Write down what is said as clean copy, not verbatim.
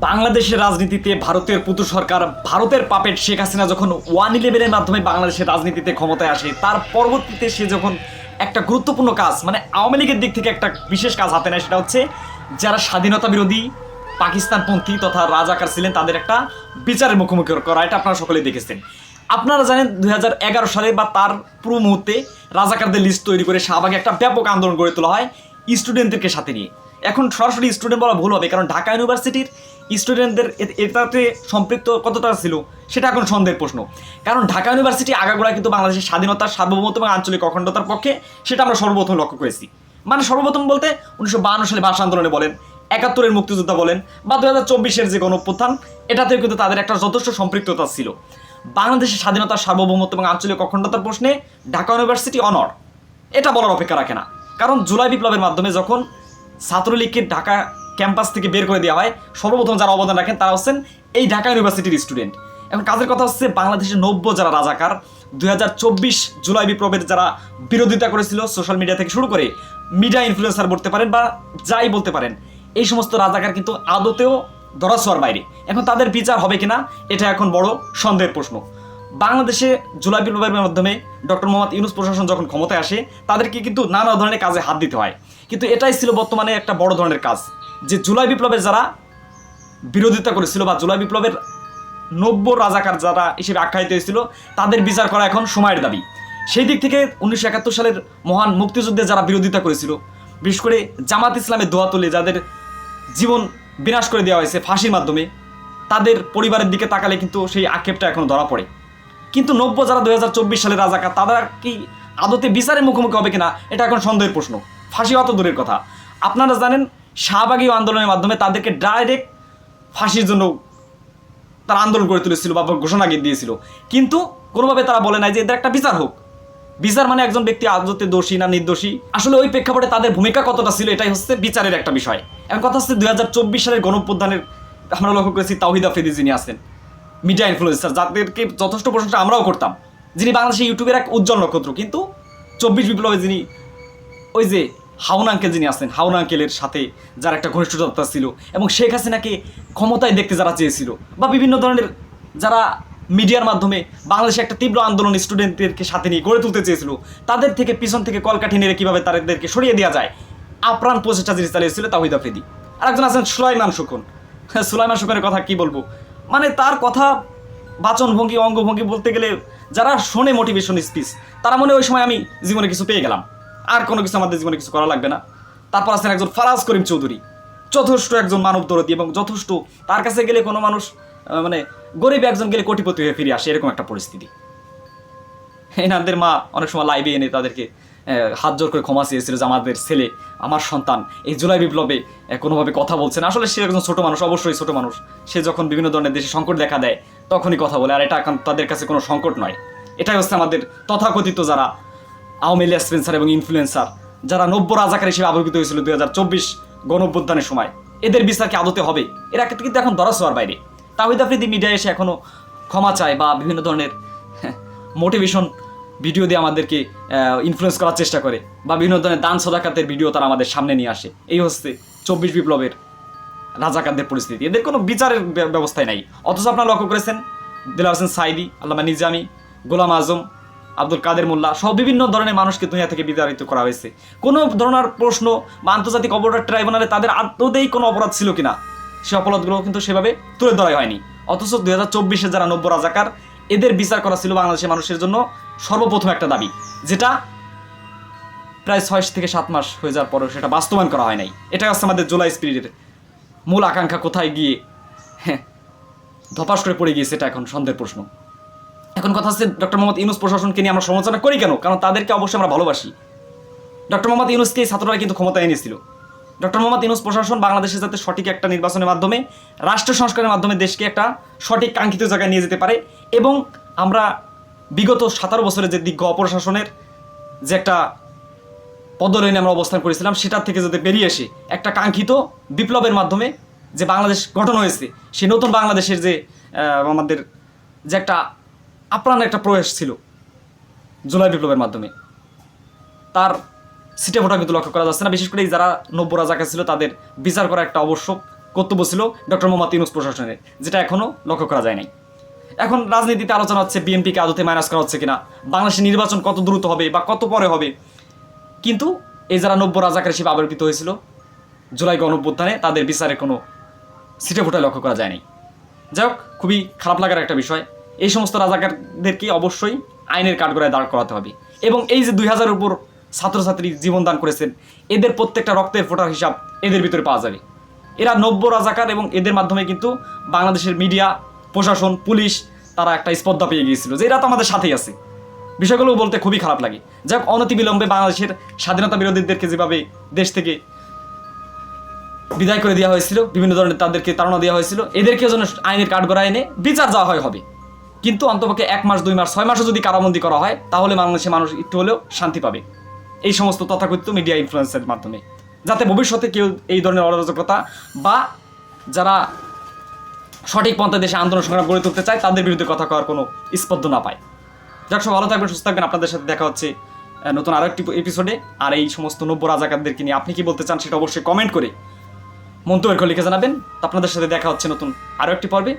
বাংলাদেশের রাজনীতিতে ভারতের পুতু সরকার, ভারতের পাপেট শেখ হাসিনা যখন 111-এর মাধ্যমে বাংলাদেশের রাজনীতিতে ক্ষমতায় আসে, তার পরবর্তীতে সে যখন একটা গুরুত্বপূর্ণ কাজ, মানে আওয়ামী লীগের দিক থেকে একটা বিশেষ কাজ হাতে নেয়, সেটা হচ্ছে যারা স্বাধীনতা বিরোধী, পাকিস্তানপন্থী তথা রাজাকার ছিলেন তাদের একটা বিচারের মুখোমুখি করা। এটা আপনারা সকলেই দেখেছেন। আপনারা জানেন 2011 সালে বা তার পুরো মুহূর্তে রাজাকারদের লিস্ট তৈরি করে শাহবাগে একটা ব্যাপক আন্দোলন গড়ে তোলা হয় স্টুডেন্টদেরকে সাথে নিয়ে। এখন সরাসরি স্টুডেন্ট বলা ভুল হবে, কারণ ঢাকা ইউনিভার্সিটির স্টুডেন্টদের এটাতে সম্পৃক্ত কতটা ছিল সেটা এখন সন্দেহের প্রশ্ন। কারণ ঢাকা ইউনিভার্সিটি আগাগোড়া কিন্তু বাংলাদেশের স্বাধীনতার, সার্বভৌমত্ব এবং আঞ্চলিক অখণ্ডতার পক্ষে, সেটা আমরা সর্বপ্রথম লক্ষ্য করেছি। মানে সর্বপ্রথম বলতে 1952 সালে ভাষা আন্দোলনে বলেন, 71-এর মুক্তিযোদ্ধা বলেন, বা 2024-এর যে গণঅভ্যুত্থান, এটাতেও কিন্তু তাদের একটা যথেষ্ট সম্পৃক্ততা ছিল। বাংলাদেশের স্বাধীনতার, সার্বভৌমত্ব এবং আঞ্চলিক অখণ্ডতার প্রশ্নে ঢাকা ইউনিভার্সিটি অনড়, এটা বলার অপেক্ষা রাখে না। কারণ জুলাই বিপ্লবের মাধ্যমে যখন ছাত্রলীগকে ঢাকা ক্যাম্পাস থেকে বের করে দেওয়া হয়, সর্বপ্রথম যারা অবদান রাখেন তারা হচ্ছেন এই ঢাকা ইউনিভার্সিটির স্টুডেন্ট। এখন কাজের কথা হচ্ছে, বাংলাদেশের 90 যারা রাজাকার, 2024 জুলাই বিপ্লবের যারা বিরোধিতা করেছিল, সোশ্যাল মিডিয়া থেকে শুরু করে মিডিয়া ইনফ্লুয়েন্সার বলতে পারেন বা যাই বলতে পারেন, এই সমস্ত রাজাকার কিন্তু আদতেও ধরাছোঁয়ার বাইরে। এখন তাদের বিচার হবে কিনা, এটা এখন বড় সন্দেহের প্রশ্ন। বাংলাদেশে জুলাই বিপ্লবের মাধ্যমে ডক্টর মোহাম্মদ ইউনূস প্রশাসন যখন ক্ষমতায় আসে, তাদেরকে কিন্তু নানা ধরনের কাজে হাত দিতে হয়। কিন্তু এটাই ছিল বর্তমানে একটা বড় ধরনের কাজ, যে জুলাই বিপ্লবের যারা বিরোধিতা করেছিল বা জুলাই বিপ্লবের 90 রাজাকার যারা হিসেবে আখ্যায়িত হয়েছিল, তাদের বিচার করা এখন সময়ের দাবি। সেই দিক থেকে 1971 সালের মহান মুক্তিযুদ্ধে যারা বিরোধিতা করেছিল, বিশেষ করে জামাত ইসলামের দোয়া তুলে যাদের জীবন বিনাশ করে দেওয়া হয়েছে ফাঁসির মাধ্যমে, তাদের পরিবারের দিকে তাকালে কিন্তু সেই আক্ষেপটা এখনো ধরা পড়ে। কিন্তু 90 যারা 2024 সালের রাজাকার, তারা কি আদতে বিচারের মুখোমুখি হবে কিনা, এটা এখন সন্দেহের প্রশ্ন। ফাঁসি হওয়া তো দূরের কথা। আপনারা জানেন শাহবাগী আন্দোলনের মাধ্যমে তাদেরকে ডাইরেক্ট ফাঁসির জন্য তারা আন্দোলন করে তুলেছিল বা ঘোষণা দিয়েছিল, কিন্তু কোনোভাবে তারা বলে নাই যে এদের একটা বিচার হোক। বিচার মানে একজন ব্যক্তি আদতে দোষী না নির্দোষী, আসলে ওই প্রেক্ষাপটে তাদের ভূমিকা কতটা ছিল, এটাই হচ্ছে বিচারের একটা বিষয়। এখন কথা হচ্ছে 2024 সালের গণঅভ্যুত্থানের আমরা লক্ষ্য করেছি তাওহিদ আফ্রিদি যিনি আছেন মিডিয়া ইনফ্লুয়েন্সার, যাদেরকে যথেষ্ট প্রশংসা আমরাও করতাম, যিনি বাংলাদেশের ইউটিউবের এক উজ্জ্বল নক্ষত্র, কিন্তু 24 বিপ্লবে যিনি ওই যে হাউন আঙ্কেল যিনি আছেন, হাউন আঙ্কেলের সাথে যার একটা ঘনিষ্ঠতা ছিল, এবং শেখ হাসিনাকে ক্ষমতায় দেখতে যারা চেয়েছিল, বা বিভিন্ন ধরনের যারা মিডিয়ার মাধ্যমে বাংলাদেশে একটা তীব্র আন্দোলন স্টুডেন্টদেরকে সাথে নিয়ে গড়ে তুলতে চেয়েছিল, তাদের থেকে পিছন থেকে কলকাঠি নেড়ে কীভাবে তাদেরকে সরিয়ে দেওয়া যায়, আপ্রাণ প্রচেষ্টা যিনি চালিয়েছিল তাওহিদ আফ্রিদি। আর একজন আছেন সুলাইমান শুকন। সুলাইমান শুকনের কথা কি বলবো, মানে তার কথা, বাচনভঙ্গি, অঙ্গভঙ্গি বলতে গেলে যারা শোনে মোটিভেশন স্পিচ, তারা মনে ওই সময় আমি জীবনে কিছু পেয়ে গেলাম, আর কোনো কিছু আমাদের জীবনে কিছু করা লাগবে না। তারপর আছেন একজন ফারাজ করিম চৌধুরী, যথেষ্ট একজন মানব দরদী, এবং যথেষ্ট তার কাছে গেলে কোনো মানুষ মানে গরিব একজন গেলে কোটিপতি হয়ে ফিরে আসে, এরকম একটা পরিস্থিতি। এনাদের মা অনেক সময় লাইভে এনে তাদেরকে হাত জোর করে ক্ষমা চেয়েছিল যে আমাদের ছেলে, আমার সন্তান এই জুলাই বিপ্লবে কোনোভাবে কথা বলছে না। আসলে সে একজন ছোটো মানুষ, অবশ্যই ছোটো মানুষ, সে যখন বিভিন্ন ধরনের দেশে সংকট দেখা দেয় তখনই কথা বলে, আর এটা এখন তাদের কাছে কোনো সংকট নয়। এটাই হচ্ছে আমাদের তথাকথিত যারা আওয়ামী লীগ স্পেন্সার এবং ইনফ্লুয়েন্সার, যারা 90 রাজাকার হিসেবে আবির্ভূত হয়েছিল 2024 গণঅভ্যুত্থানের সময়, এদের বিচার কি আদতে হবে? এরা কিন্তু এখন ধরাছোঁয়ার বাইরে। তাওহিদ আফ্রিদি মিডিয়ায় এসে এখনও ক্ষমা চায় বা বিভিন্ন ধরনের মোটিভেশন ভিডিও দিয়ে আমাদেরকে ইনফ্লুয়েন্স করার চেষ্টা করে, বা বিভিন্ন ধরনের দান সদাকাতের ভিডিও তারা আমাদের সামনে নিয়ে আসে। এই হচ্ছে 24 বিপ্লবের রাজাকারদের পরিস্থিতি। এদের কোনো বিচারের ব্যবস্থাই নাই। অথচ আপনারা লক্ষ্য করেছেন দেলাওয়ার হোসেন সাঈদী, আল্লামা নিজামী, গোলাম আজম, আব্দুল কাদের মোল্লা সহ বিভিন্ন ধরনের মানুষকে দুনিয়া থেকে বিতাড়িত করা হয়েছে। কোনো ধরনের প্রশ্ন বা আন্তর্জাতিক অপরাধ ট্রাইব্যুনালে তাদের আদতেই কোনো অপরাধ ছিল কিনা, সে অপরাধগুলো কিন্তু সেভাবে তুলে ধরাই হয়নি। অথচ 2024-এ যারা 90 রাজাকার, এদের বিচার করা ছিল বাংলাদেশের মানুষের জন্য সর্বপ্রথম একটা দাবি, যেটা প্রায় 6 থেকে 7 মাস হয়ে যাওয়ার পরেও সেটা বাস্তবায়ন করা হয় নাই। এটা হচ্ছে আমাদের জুলাই স্পিরিটের মূল আকাঙ্ক্ষা কোথায় গিয়ে ধপাস করে পড়ে গিয়েছে, এটা এখন সন্দেহের প্রশ্ন। এখন কথা হচ্ছে ডক্টর মোহাম্মদ ইউনূস প্রশাসনকে নিয়ে আমরা সমালোচনা করি কেন? কারণ তাদেরকে অবশ্যই আমরা ভালোবাসি। ডক্টর মোহাম্মদ ইউনূসকে ছাত্ররা কিন্তু ক্ষমতায় এনেছিল। ডক্টর মোহাম্মদ ইউনূস প্রশাসন বাংলাদেশে যাতে সঠিক একটা নির্বাচনের মাধ্যমে, রাষ্ট্র সংস্কারের মাধ্যমে দেশকে একটা সঠিক কাঙ্ক্ষিত জায়গায় নিয়ে যেতে পারে, এবং আমরা বিগত 17 বছরের যে দীর্ঘ অপশাসনের যে একটা পদলাইনে আমরা অবস্থান করেছিলাম, সেটার থেকে যাতে বেরিয়ে এসে একটা কাঙ্ক্ষিত বিপ্লবের মাধ্যমে যে বাংলাদেশ গঠন হয়েছে, সেই নতুন বাংলাদেশের যে আমাদের যে একটা আপ্রাণ একটা প্রয়াস ছিল জুলাই বিপ্লবের মাধ্যমে, তার সিটে ফোটা কিন্তু লক্ষ্য করা যাচ্ছে না। বিশেষ করে যারা 90 রাজাকার ছিল তাদের বিচার করা একটা আবশ্যক কর্তব্য ছিল ডক্টর মোহাম্মদ ইউনূস প্রশাসনের, যেটা এখনও লক্ষ্য করা যায় নাই। এখন রাজনীতিতে আলোচনা হচ্ছে বিএনপিকে আদতে মাইনাস করা হচ্ছে কিনা, বাংলাদেশের নির্বাচন কত দ্রুত হবে বা কত পরে হবে। কিন্তু এই যারা নব্য রাজাকার হিসেবে আবির্ভূত হয়েছিল জুলাই গণঅভ্যুত্থানে, তাদের বিচারের কোনো সিটে ফোটায় লক্ষ্য করা যায়নি। যাই হোক, খুবই খারাপ লাগার একটা বিষয়। এই সমস্ত রাজাকারদেরকে অবশ্যই আইনের কাঠগড়ায় দাঁড় করাতে হবে। এবং এই যে 2000-এর উপর ছাত্রছাত্রী জীবনদান করেছেন, এদের প্রত্যেকটা রক্তের ফোঁটার হিসাব এদের ভিতরে পাওয়া যাবে। এরা নব্য রাজাকার, এবং এদের মাধ্যমে কিন্তু বাংলাদেশের মিডিয়া, প্রশাসন, পুলিশ তারা একটা স্পর্ধা পেয়ে গিয়েছিল যে এরা তো আমাদের সাথেই আছে। বিষয়গুলো বলতে খুবই খারাপ লাগে। যাই হোক, অনতিবিলম্বে বাংলাদেশের স্বাধীনতা বিরোধীদেরকে যেভাবে দেশ থেকে বিদায় করে দেওয়া হয়েছিল, বিভিন্ন ধরনের তাদেরকে তাড়না দেওয়া হয়েছিল, এদেরকে যেন আইনের কাঠগড়ায় এনে বিচার যাওয়া হবে। কিন্তু অন্তপক্ষে 1 মাস, 2 মাস, 6 মাসও যদি কারাবন্দী করা হয়, তাহলে বাংলাদেশের মানুষ একটু হলেও শান্তি পাবে এই সমস্ত তথাকথিত মিডিয়া ইনফ্লুয়েন্সের মাধ্যমে, যাতে ভবিষ্যতে কেউ এই ধরনের অরাজকতা বা যারা সঠিক পন্থা দেশে আন্দোলন সংগ্রাম গড়ে তুলতে চায় তাদের বিরুদ্ধে কথা কওয়ার কোনো স্পর্ধ না পায়। যাক, সব ভালো থাকবেন, সুস্থ থাকবেন। আপনাদের সাথে দেখা হচ্ছে নতুন আরও একটি এপিসোডে। আর এই সমস্ত নব্য রাজাকারদেরকে নিয়ে আপনি কি বলতে চান সেটা অবশ্যই কমেন্ট করে মন্তব্যের লিখে জানাবেন। আপনাদের সাথে দেখা হচ্ছে নতুন আরও একটি পর্বে।